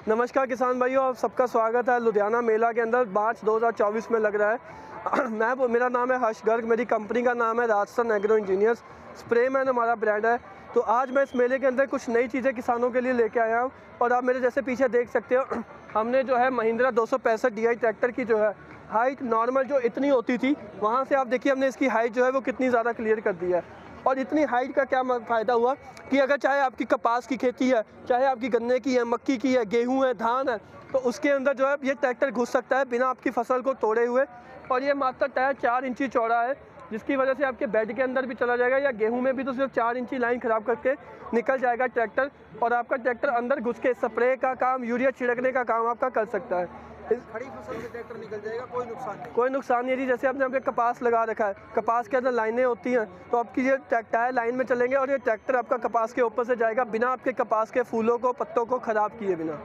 नमस्कार किसान भाइयों, आप सबका स्वागत है लुधियाना मेला के अंदर। मार्च 2024 में लग रहा है। मेरा नाम है हर्ष गर्ग, मेरी कंपनी का नाम है राजस्थान एग्रो इंजीनियर्स, स्प्रेमैन हमारा ब्रांड है। तो आज मैं इस मेले के अंदर कुछ नई चीज़ें किसानों के लिए लेके आया हूँ और आप मेरे जैसे पीछे देख सकते हो। हमने जो है महिंद्रा 265 DI ट्रैक्टर की जो है हाइट नॉर्मल जो इतनी होती थी, वहाँ से आप देखिए हमने इसकी हाइट जो है वो कितनी ज़्यादा क्लियर कर दी है। और इतनी हाइट का क्या फ़ायदा हुआ कि अगर चाहे आपकी कपास की खेती है, चाहे आपकी गन्ने की है, मक्की की है, गेहूं है, धान है, तो उसके अंदर जो है ये ट्रैक्टर घुस सकता है बिना आपकी फसल को तोड़े हुए। और ये मात्र टायर 4 इंची चौड़ा है, जिसकी वजह से आपके बेड के अंदर भी चला जाएगा या गेहूं में भी तो सिर्फ 4 इंची लाइन ख़राब करके निकल जाएगा ट्रैक्टर। और आपका ट्रैक्टर अंदर घुस के स्प्रे का काम, यूरिया छिड़कने का काम आपका कर सकता है। खड़ी फसल से ट्रैक्टर निकल जाएगा, कोई नुकसान नहीं। कोई नुकसान नहीं है जी। जैसे आपने यहाँ पे कपास लगा रखा है, कपास के अंदर लाइनें होती हैं, तो आपकी ये टायर लाइन में चलेंगे और ये ट्रैक्टर आपका कपास के ऊपर से जाएगा बिना आपके कपास के फूलों को, पत्तों को ख़राब किए बिना।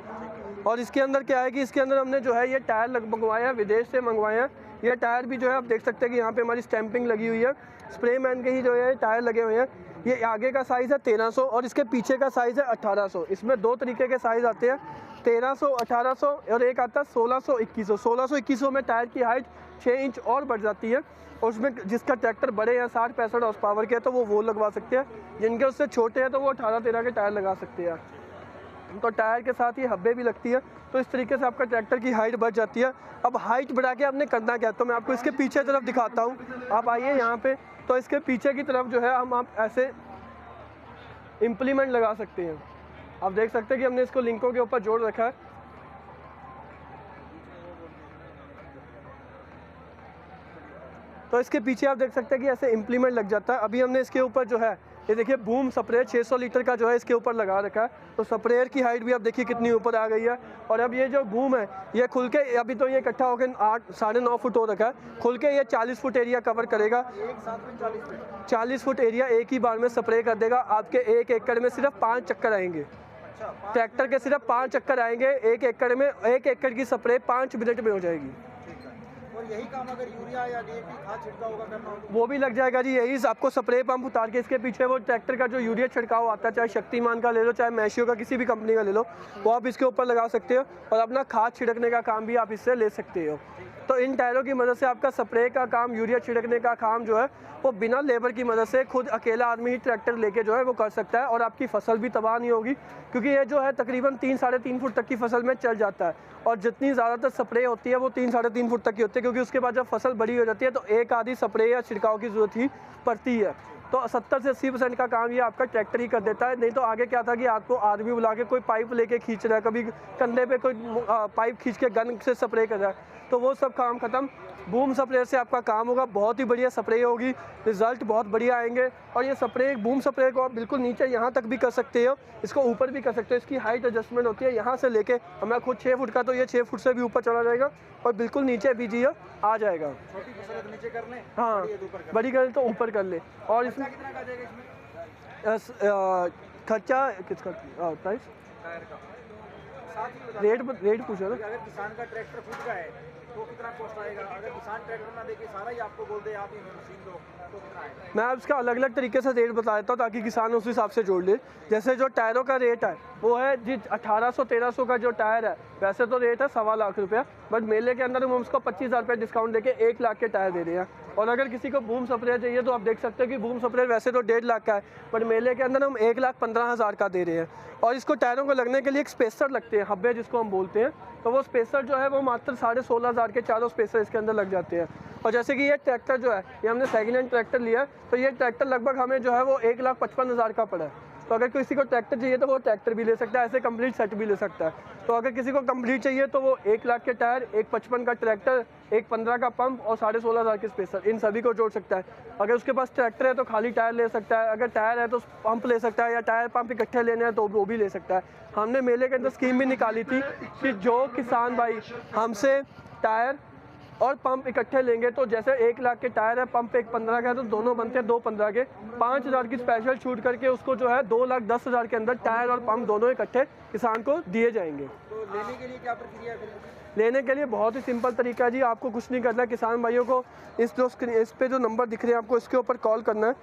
और इसके अंदर क्या है कि इसके अंदर हमने जो है ये टायर मंगवाए हैं, विदेश से मंगवाए हैं। ये टायर भी जो है आप देख सकते हैं कि यहाँ पे हमारी स्टैंपिंग लगी हुई है, स्प्रेमैन के ही जो है टायर लगे हुए हैं। ये आगे का साइज़ है 1300 और इसके पीछे का साइज़ है 1800। इसमें दो तरीके के साइज़ आते हैं, 1300, 1800 और एक आता है 1600, 2100। 1600, 2100 में टायर की हाइट 6 इंच और बढ़ जाती है। और उसमें जिसका ट्रैक्टर बड़े हैं, 60-65 हॉर्स पावर के, तो वो लगवा सकते हैं। जिनके उससे छोटे हैं तो वो 18-13 के टायर लगा सकते हैं। तो टायर के साथ ही हब्बे भी लगती है, तो इस तरीके से आपका ट्रैक्टर की हाइट बढ़ जाती है। अब हाइट बढ़ा के आपने करना क्या, तो मैं आपको इसके पीछे तरफ दिखाता हूँ। आप आइए यहाँ पे, तो इसके पीछे की तरफ जो है आप ऐसे इम्प्लीमेंट लगा सकते हैं। आप देख सकते हैं कि हमने इसको लिंकों के ऊपर जोड़ रखा है। तो इसके पीछे आप देख सकते हैं कि ऐसे इम्प्लीमेंट लग जाता है। अभी हमने इसके ऊपर जो है ये देखिए बूम स्प्रेयर 600 लीटर का जो है इसके ऊपर लगा रखा है। तो स्प्रेयर की हाइट भी आप देखिए कितनी ऊपर आ गई है। और अब ये जो बूम है ये खुल के, अभी तो ये इकट्ठा होकर 8-9.5 फुट हो रखा है, खुल के ये 40 फुट एरिया कवर करेगा। एक साथ में 40 फुट एरिया एक ही बार में स्प्रे कर देगा। आपके 1 एकड़ में सिर्फ 5 चक्कर आएंगे। ट्रैक्टर के सिर्फ 5 चक्कर आएंगे 1 एकड़ में। 1 एकड़ की स्प्रे 5 मिनट में हो जाएगी। और यही काम अगर यूरिया या DAP खाद छिड़काव होगा करना हो वो भी लग जाएगा जी। यही आपको स्प्रे पंप उतार के इसके पीछे वो ट्रैक्टर का जो यूरिया छिड़काव आता है, चाहे शक्तिमान का ले लो, चाहे मैशियो का, किसी भी कंपनी का ले लो, वो आप इसके ऊपर लगा सकते हो और अपना खाद छिड़कने का काम भी आप इससे ले सकते हो। तो इन टायरों की मदद से आपका स्प्रे का काम, यूरिया छिड़कने का काम जो है वो बिना लेबर की मदद से खुद अकेला आदमी ही ट्रैक्टर लेके जो है वो कर सकता है। और आपकी फसल भी तबाह नहीं होगी, क्योंकि ये जो है तकरीबन 3-3.5 फुट तक की फसल में चल जाता है। और जितनी ज़्यादातर स्प्रे होती है वो 3-3.5 फुट तक की होती है, क्योंकि उसके बाद जब फसल बड़ी हो जाती है तो एक आधी स्प्रे या छिड़काव की ज़रूरत ही पड़ती है। तो 70 से 80% का काम ये आपका ट्रैक्टर ही कर देता है। नहीं तो आगे क्या था कि आपको आदमी बुला के कोई पाइप लेके खींच रहा है, कभी कंधे पे कोई पाइप खींच के गन से स्प्रे कर रहा है, तो वो सब काम खत्म। बूम स्प्रेयर से आपका काम होगा, बहुत ही बढ़िया स्प्रे होगी, रिजल्ट बहुत बढ़िया आएंगे। और ये स्प्रे, बूम स्प्रे को आप बिल्कुल नीचे यहाँ तक भी कर सकते हो, इसको ऊपर भी कर सकते हो। इसकी हाइट एडजस्टमेंट होती है यहाँ से लेके, हमें खुद 6 फुट का, तो ये 6 फुट से भी ऊपर चला जाएगा और बिल्कुल नीचे भी जी आ जाएगा। छोटी फसल तो नीचे कर लें, हाँ, बड़ी कर तो ऊपर कर ले। और इसमें कितना का जाएगा इसमें खर्चा किसका, प्राइस, टायर का? साथ ही रेट पूछो ना। अगर किसान का ट्रैक्टर खुद का है तो कितना कॉस्ट आएगा? अगर किसान ट्रैक्टर ना देके सारा ही आपको बोल दे आप ही मशीन दो तो कितना आएगा? मैं अब इसका अलग अलग तरीके से रेट बता देता हूँ ताकि किसान उस हिसाब से जोड़ ले। जैसे जो टायरों का रेट है वो है जी 1800-1300 का जो टायर है, वैसे तो रेट है 1.25 लाख रुपया, बट मेले के अंदर हम उसको 25,000 रुपये डिस्काउंट देके 1 लाख के टायर दे रहे हैं। और अगर किसी को बूम स्प्रेयर चाहिए तो आप देख सकते हो कि बूम स्प्रेयर वैसे तो 1.5 लाख का है, बट मेले के अंदर हम 1,15,000 का दे रहे हैं। और इसको टायरों को लगने के लिए एक स्पेसर लगते हैं, हब्बे जिसको हम बोलते हैं, तो वो स्पेसर जो है वो मात्र 16,500 के चारों स्पेसर इसके अंदर लग जाते हैं। और जैसे कि ये ट्रैक्टर जो है, ये हमने सेकेंड हैंड ट्रैक्टर लिया है, तो ये ट्रैक्टर लगभग हमें जो है वो 1,55,000 का पड़ा है। तो अगर किसी को ट्रैक्टर चाहिए तो वो ट्रैक्टर भी ले सकता है, ऐसे कंप्लीट सेट भी ले सकता है। तो अगर किसी को कंप्लीट चाहिए तो वो 1 लाख के टायर, 1,55 का ट्रैक्टर, 1,15 का पंप और 16,500 के स्पेसर, इन सभी को जोड़ सकता है। अगर उसके पास ट्रैक्टर है तो खाली टायर ले सकता है, अगर टायर है तो पंप ले सकता है, या टायर पंप इकट्ठे लेने हैं तो वो भी ले सकता है। हमने मेले के अंदर स्कीम भी निकाली थी कि जो किसान भाई हमसे टायर और पंप इकट्ठे लेंगे, तो जैसे 1 लाख के टायर है, पंप 1,15 का है, तो दोनों बनते हैं 2,15 के, 5,000 की स्पेशल छूट करके उसको जो है 2,10,000 के अंदर टायर और पंप दोनों इकट्ठे किसान को दिए जाएंगे। तो लेने के लिए क्या प्रक्रिया है? लेने के लिए बहुत ही सिंपल तरीका है जी, आपको कुछ नहीं करना है। किसान भाइयों को इस पे जो नंबर दिख रहे हैं आपको, इसके ऊपर कॉल करना है।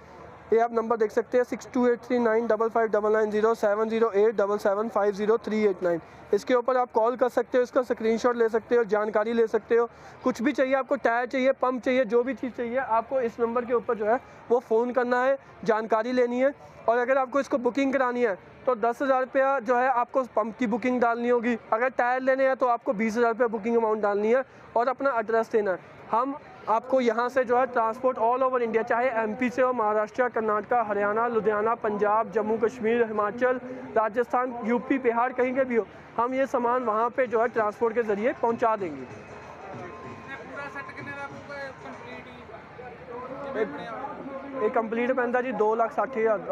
ये आप नंबर देख सकते हैं 6283955990 7087750389। इसके ऊपर आप कॉल कर सकते हो, इसका स्क्रीनशॉट ले सकते हो, जानकारी ले सकते हो। कुछ भी चाहिए आपको, टायर चाहिए, पंप चाहिए, जो भी चीज़ चाहिए आपको इस नंबर के ऊपर जो है वो फ़ोन करना है, जानकारी लेनी है। और अगर आपको इसको बुकिंग करानी है तो 10,000 रुपया जो है आपको पंप की बुकिंग डालनी होगी। अगर टायर लेने हैं तो आपको 20,000 रुपया बुकिंग अमाउंट डालनी है और अपना एड्रेस देना है। हम आपको यहाँ से जो है ट्रांसपोर्ट ऑल ओवर इंडिया, चाहे एमपी से हो, महाराष्ट्र, कर्नाटका, हरियाणा, लुधियाना, पंजाब, जम्मू कश्मीर, हिमाचल, राजस्थान, यूपी, बिहार, कहीं के भी हो, हम ये सामान वहाँ पे जो है ट्रांसपोर्ट के ज़रिए पहुँचा देंगे। पूरा सेट कितने का कंप्लीट ये कंप्लीट पैंदा जी 2,60,000